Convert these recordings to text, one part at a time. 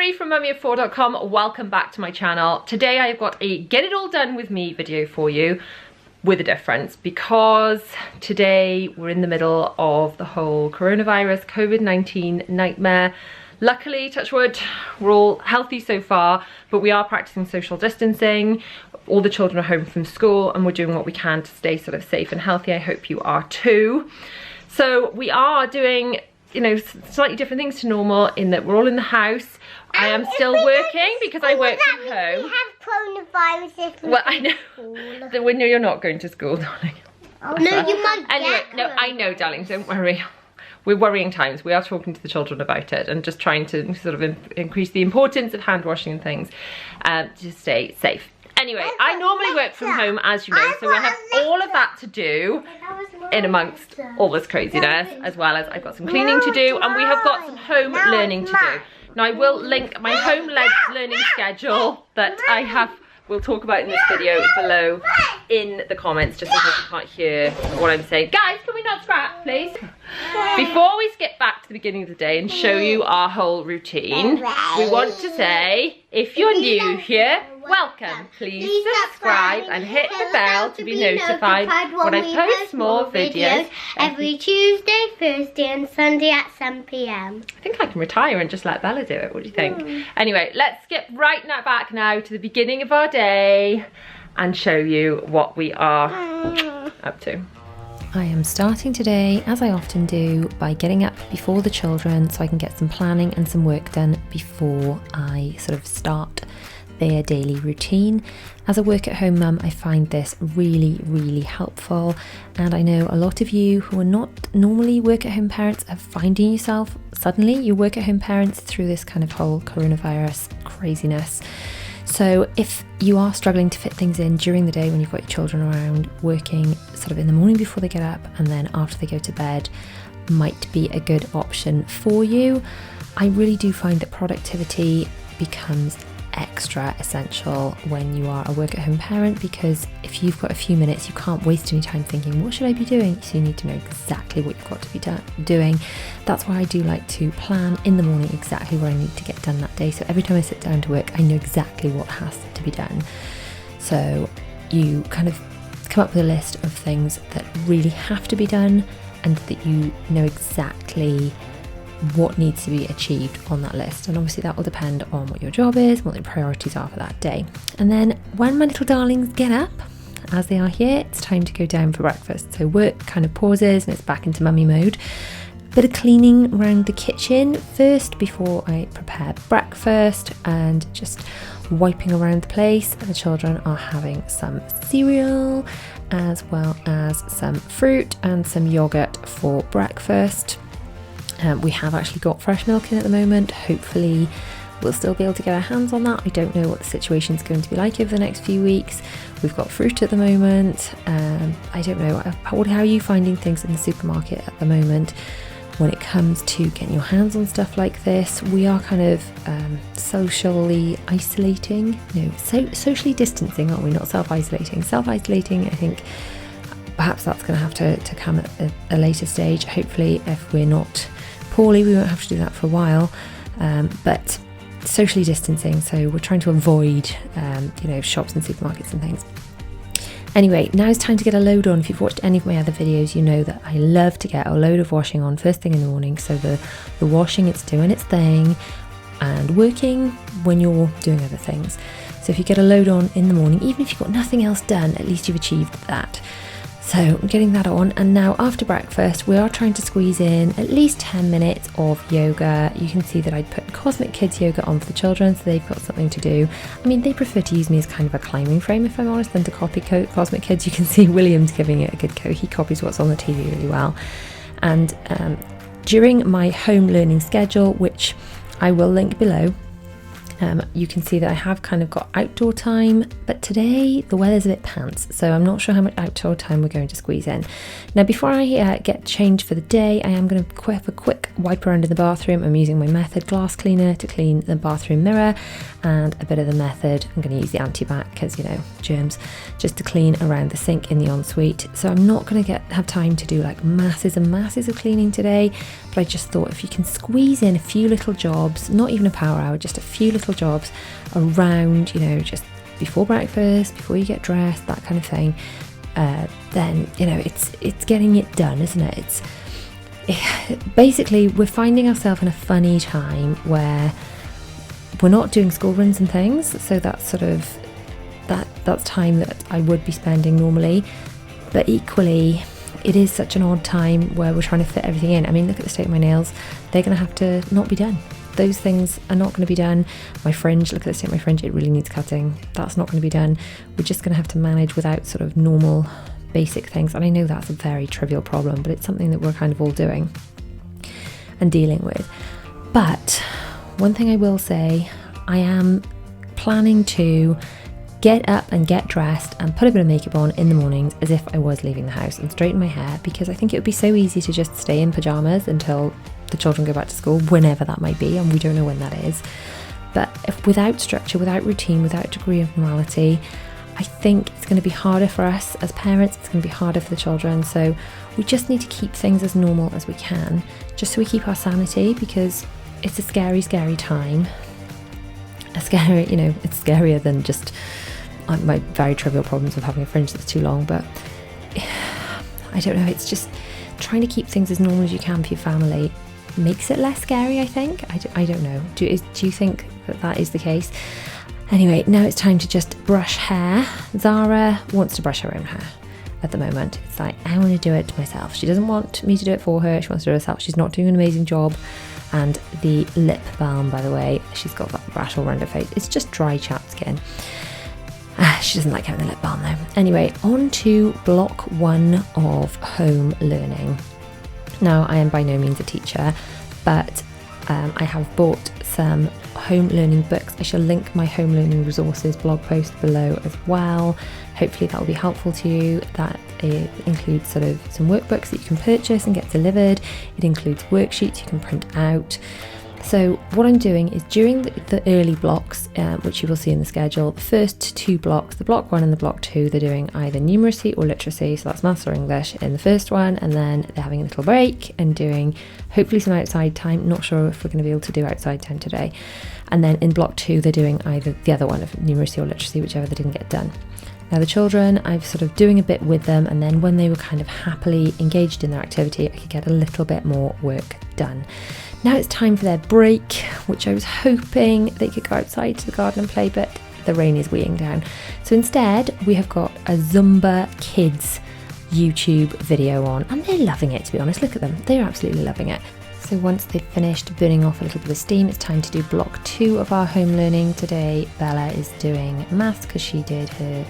Marie from mummyof4.com. Welcome back to my channel. Today I've got a get it all done with me video for you, with a difference, because today we're in the middle of the whole coronavirus COVID-19 nightmare. Luckily, touch wood, we're all healthy so far, but we are practicing social distancing. All the children are home from school and we're doing what we can to stay sort of safe and healthy. I hope you are too. So we are doing, you know, slightly different things to normal in that we're all in the house. I am still working because I work from home. We have coronavirus if we well, I know. The window, you're not going to school, darling. Oh, no, you might Anyway, no, I know, darling, don't worry. We're worrying times. We are talking to the children about it and just trying to sort of increase the importance of hand washing and things to stay safe. Anyway, I normally work from home, as you know, so I have all of that to do in amongst all this craziness, as well as I've got some cleaning to do, and we have got some home learning to do. Now, I will link my home learning schedule that I have, we'll talk about in this video below in the comments, just in case you can't hear what I'm saying. Guys, can we not scrap, please? Before we skip back to the beginning of the day and show you our whole routine, we want to say, if you're new here, welcome. Please subscribe and hit the bell to be notified when I post more videos every Tuesday, Thursday and Sunday at 7 PM. I think I can retire and just let Bella do it. What do you think? Anyway, let's skip right now back now to the beginning of our day and show you what we are up to. I am starting today, as I often do, by getting up before the children so I can get some planning and some work done before I sort of start their daily routine. As a work at home mum, I find this really helpful, and I know a lot of you who are not normally work at home parents are finding yourself suddenly you work at home parents through this kind of whole coronavirus craziness. So if you are struggling to fit things in during the day when you've got your children around, working sort of in the morning before they get up and then after they go to bed might be a good option for you. I really do find that productivity becomes extra essential when you are a work at home parent, because if you've got a few minutes, you can't waste any time thinking, what should I be doing? So you need to know exactly what you've got to be doing. That's why I do like to plan in the morning exactly what I need to get done that day. So every time I sit down to work, I know exactly what has to be done. So you kind of come up with a list of things that really have to be done and that you know exactly what needs to be achieved on that list, and obviously that will depend on what your job is, what your priorities are for that day. And then when my little darlings get up, as they are here, it's time to go down for breakfast. So work kind of pauses and it's back into mummy mode. Bit of cleaning around the kitchen first before I prepare breakfast, and just wiping around the place. The children are having some cereal as well as some fruit and some yogurt for breakfast. We have actually got fresh milk in at the moment. Hopefully we'll still be able to get our hands on that. I don't know what the situation is going to be like over the next few weeks. We've got fruit at the moment. I don't know, how are you finding things in the supermarket at the moment when it comes to getting your hands on stuff like this? We are kind of socially isolating, socially distancing, aren't we? Not self-isolating. Self-isolating, I think perhaps that's going to have to come at a later stage. Hopefully, if we're not poorly, we won't have to do that for a while, but socially distancing, so we're trying to avoid shops and supermarkets and things. Anyway, now it's time to get a load on. If you've watched any of my other videos, you know that I love to get a load of washing on first thing in the morning. So the washing, it's doing its thing and working when you're doing other things. So if you get a load on in the morning, even if you've got nothing else done, at least you've achieved that. So I'm getting that on, and now after breakfast we are trying to squeeze in at least 10 minutes of yoga. You can see that I put Cosmic Kids yoga on for the children, so they've got something to do. I mean, they prefer to use me as kind of a climbing frame, if I'm honest, than to copy Cosmic Kids. You can see William's giving it a good go. He copies what's on the TV really well. And during my home learning schedule, which I will link below, You can see that I have kind of got outdoor time, but today the weather's a bit pants, so I'm not sure how much outdoor time we're going to squeeze in. Now, before I get changed for the day, I am going to have a quick wipe around in the bathroom. I'm using my Method glass cleaner to clean the bathroom mirror, and a bit of the Method, I'm going to use the antibac because, you know, germs, just to clean around the sink in the ensuite. So I'm not going to have time to do like masses and masses of cleaning today, but I just thought if you can squeeze in a few little jobs, not even a power hour, just a few little jobs around, you know, just before breakfast, before you get dressed, that kind of thing, then, you know, it's getting it done, isn't it? Basically, we're finding ourselves in a funny time where we're not doing school runs and things, so that's sort of that's time that I would be spending normally, but equally it is such an odd time where we're trying to fit everything in. I mean, look at the state of my nails. They're going to have to not be done. Those things are not going to be done. My fringe, look at the state of my fringe, it really needs cutting. That's not going to be done. We're just going to have to manage without sort of normal basic things. And I know that's a very trivial problem, but it's something that we're kind of all doing and dealing with. But one thing I will say, I am planning to get up and get dressed and put a bit of makeup on in the mornings as if I was leaving the house, and straighten my hair, because I think it would be so easy to just stay in pyjamas until the children go back to school, whenever that might be, and we don't know when that is. But if without structure, without routine, without a degree of normality, I think it's going to be harder for us as parents, it's going to be harder for the children. So we just need to keep things as normal as we can, just so we keep our sanity, because it's a scary, scary time. It's scarier than just my very trivial problems of having a fringe that's too long. But I don't know, it's just trying to keep things as normal as you can for your family makes it less scary, I think. I don't know. Do you think that is the case? Anyway, now it's time to just brush hair. Zara wants to brush her own hair at the moment. It's like, I want to do it myself. She doesn't want me to do it for her. She wants to do it herself. She's not doing an amazing job. And the lip balm, by the way, she's got that rash all around her face. It's just dry chapped skin. She doesn't like having the lip balm though. Anyway, on to block 1 of home learning. Now, I am by no means a teacher, but I have bought some home learning books. I shall link my home learning resources blog post below as well. Hopefully that will be helpful to you. That includes sort of some workbooks that you can purchase and get delivered. It includes worksheets you can print out. So what I'm doing is during the early blocks, which you will see in the schedule, the first 2 blocks, the block 1 and the block 2, they're doing either numeracy or literacy. So that's maths or English in the first one, and then they're having a little break and doing hopefully some outside time. Not sure if we're going to be able to do outside time today. And then in block 2, they're doing either the other one of numeracy or literacy, whichever they didn't get done. Now the children, I'm sort of doing a bit with them, and then when they were kind of happily engaged in their activity, I could get a little bit more work done. Now it's time for their break, which I was hoping they could go outside to the garden and play, but the rain is weighing down. So instead, we have got a Zumba Kids YouTube video on, and they're loving it, to be honest. Look at them, they're absolutely loving it. So once they've finished burning off a little bit of steam, it's time to do block 2 of our home learning. Today, Bella is doing maths because she did her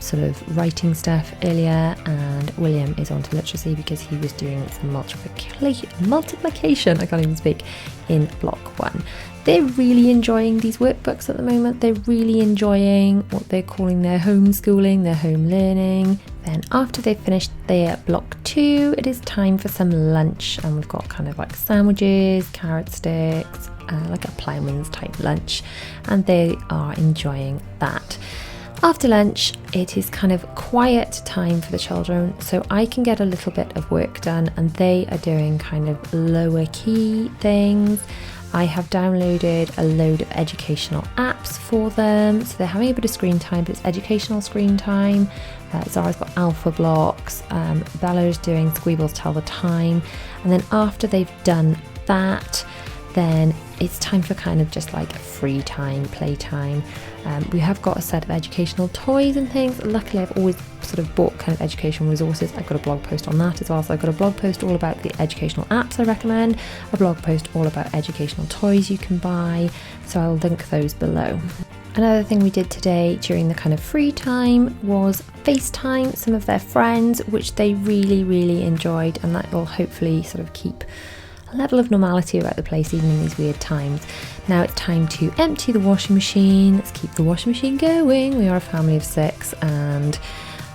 sort of writing stuff earlier, and William is on to literacy because he was doing some multiplication, I can't even speak, in block 1. They're really enjoying these workbooks at the moment. They're really enjoying what they're calling their homeschooling, their home learning. Then after they've finished their block 2, it is time for some lunch, and we've got kind of like sandwiches, carrot sticks, like a ploughman's type lunch, and they are enjoying that. After lunch, it is kind of quiet time for the children, so I can get a little bit of work done, and they are doing kind of lower key things. I have downloaded a load of educational apps for them, so they're having a bit of screen time, but it's educational screen time. Zara's got alpha blocks, Bella's doing Squeebles Tell the Time, and then after they've done that, then it's time for kind of just like free time, playtime. We have got a set of educational toys and things. Luckily, I've always sort of bought kind of educational resources. I've got a blog post on that as well. So I've got a blog post all about the educational apps I recommend, a blog post all about educational toys you can buy. So I'll link those below. Another thing we did today during the kind of free time was FaceTime some of their friends, which they really, really enjoyed, and that will hopefully sort of keep a level of normality about the place even in these weird times. Now it's time to empty the washing machine. Let's keep the washing machine going. We are a family of 6, and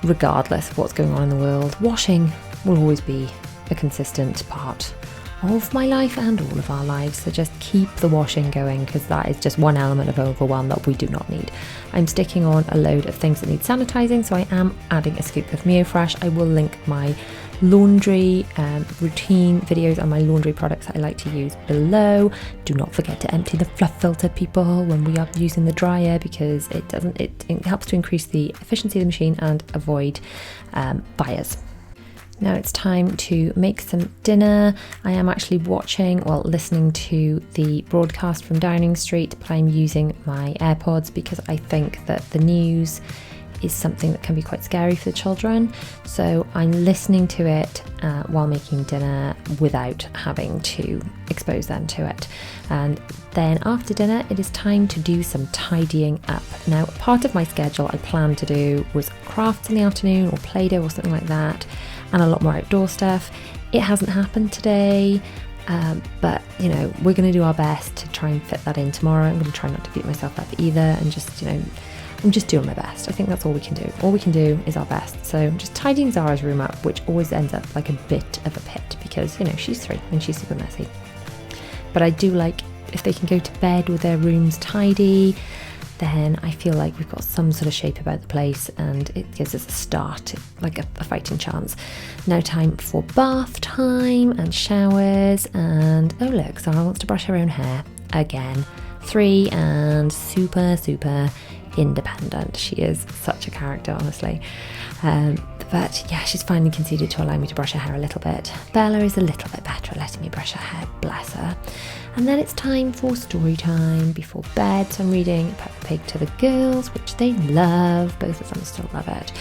regardless of what's going on in the world, washing will always be a consistent part of my life and all of our lives. So just keep the washing going, because that is just one element of overwhelm that we do not need. I'm sticking on a load of things that need sanitizing, so I am adding a scoop of Fresh. I will link my laundry routine videos and my laundry products that I like to use below. Do not forget to empty the fluff filter, people, when we are using the dryer, because it helps to increase the efficiency of the machine and avoid fires. Now it's time to make some dinner. I am actually listening to the broadcast from Downing Street, but I'm using my AirPods because I think that the news is something that can be quite scary for the children. So I'm listening to it while making dinner without having to expose them to it. And then after dinner, it is time to do some tidying up. Now, part of my schedule I planned to do was crafts in the afternoon or Play-Doh or something like that, and a lot more outdoor stuff. It hasn't happened today, but you know, we're going to do our best to try and fit that in tomorrow. I'm going to try not to beat myself up either, and just, you know, I'm just doing my best. I think that's all we can do. All we can do is our best. So just tidying Zara's room up, which always ends up like a bit of a pit, because, you know, she's 3 and she's super messy. But I do like if they can go to bed with their rooms tidy, then I feel like we've got some sort of shape about the place, and it gives us a start, like a fighting chance. Now time for bath time and showers, and oh look, Zara wants to brush her own hair again. 3 and super independent. She is such a character, honestly. But yeah, she's finally conceded to allow me to brush her hair a little bit. Bella is a little bit better at letting me brush her hair, bless her. And then it's time for story time before bed. So I'm reading Peppa Pig to the girls, which they love. Both of them still love it.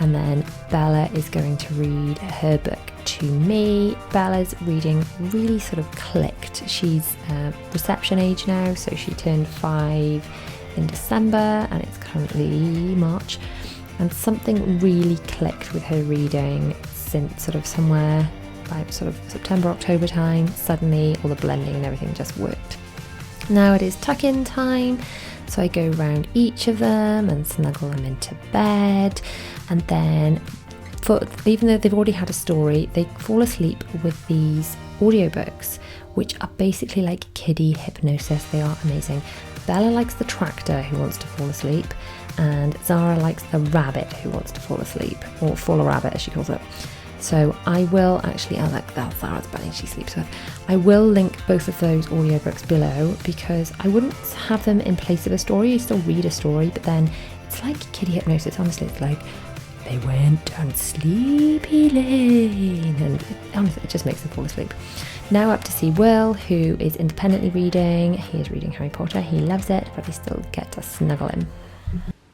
And then Bella is going to read her book to me. Bella's reading really sort of clicked. She's reception age now, so she turned 5 in December and it's currently March. And something really clicked with her reading since sort of somewhere by sort of September, October time. Suddenly all the blending and everything just worked. Now it is tuck-in time, so I go around each of them and snuggle them into bed, and then even though they've already had a story, they fall asleep with these audiobooks, which are basically like kiddie hypnosis. They are amazing. Bella likes the tractor who wants to fall asleep, and Zara likes the rabbit who wants to fall asleep, or fall a rabbit as she calls it. So I will actually, that's Zara's bunny she sleeps with. I will link both of those audiobooks below, because I wouldn't have them in place of a story. You still read a story, but then it's like kiddie hypnosis. Honestly, it's like they went down sleepy lane, and honestly, it just makes them fall asleep. Now up to see Will, who is independently reading. He is reading Harry Potter. He loves it, but I still get to snuggle him.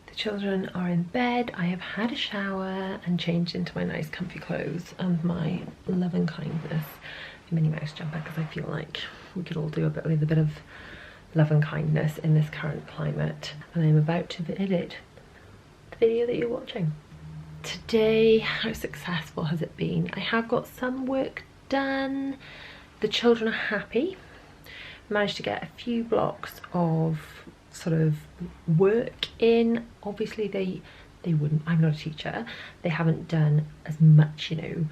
The children are in bed. I have had a shower and changed into my nice comfy clothes and my love and kindness Minnie Mouse jumper, because I feel like we could all do a bit of love and kindness in this current climate. And I'm about to edit the video that you're watching. Today, how successful has it been? I have got some work done. The children are happy. Managed to get a few blocks of sort of work in. Obviously they wouldn't, I'm not a teacher, they haven't done as much, you know,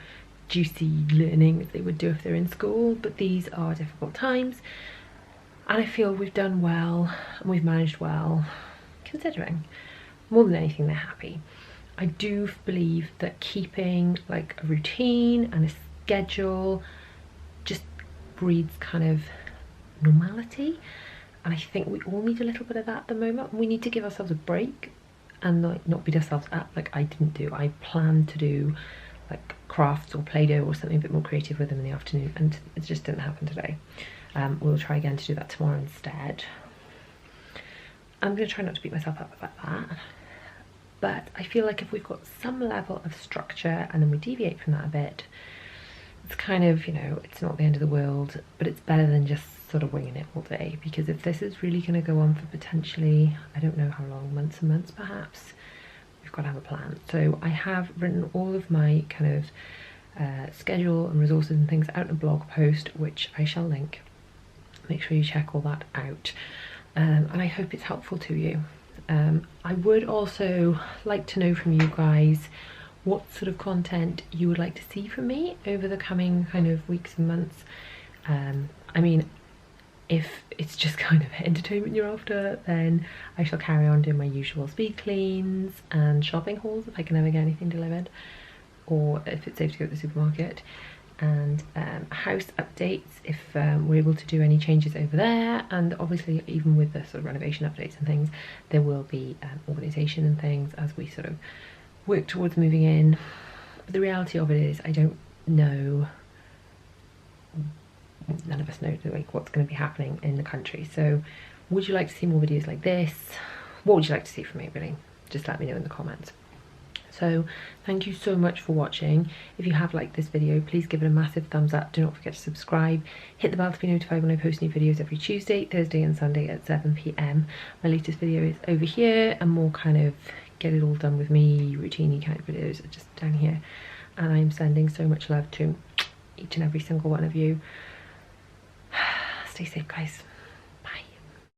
juicy learning as they would do if they're in school, but these are difficult times, and I feel we've done well and we've managed well, considering. More than anything, they're happy. I do believe that keeping like a routine and a schedule just breeds kind of normality, and I think we all need a little bit of that at the moment. We need to give ourselves a break and like not beat ourselves up like I didn't do. I planned to do like crafts or Play-Doh or something a bit more creative with them in the afternoon, and it just didn't happen today. We'll try again to do that tomorrow instead. I'm going to try not to beat myself up about that, but I feel like if we've got some level of structure and then we deviate from that a bit, it's kind of, you know, it's not the end of the world, but it's better than just sort of winging it all day. Because if this is really going to go on for potentially, I don't know how long, months and months perhaps, we've got to have a plan. So I have written all of my kind of schedule and resources and things out in a blog post, which I shall link. Make sure you check all that out, and I hope it's helpful to you. I would also like to know from you guys what sort of content you would like to see from me over the coming kind of weeks and months. I mean, if it's just kind of entertainment you're after, then I shall carry on doing my usual speed cleans and shopping hauls if I can ever get anything delivered, or if it's safe to go to the supermarket, and house updates if we're able to do any changes over there. And obviously, even with the sort of renovation updates and things, there will be organisation and things as we sort of work towards moving in. But the reality of it is, I don't know, none of us know like what's going to be happening in the country. So would you like to see more videos like this? What would you like to see from me, really? Just let me know in the comments. So thank you so much for watching. If you have liked this video, please give it a massive thumbs up. Do not forget to subscribe. Hit the bell to be notified when I post new videos every Tuesday, Thursday and Sunday at 7 PM. My latest video is over here, and more kind of get it all done with me, routine kind of videos are just down here. And I am sending so much love to each and every single one of you. Stay safe, guys.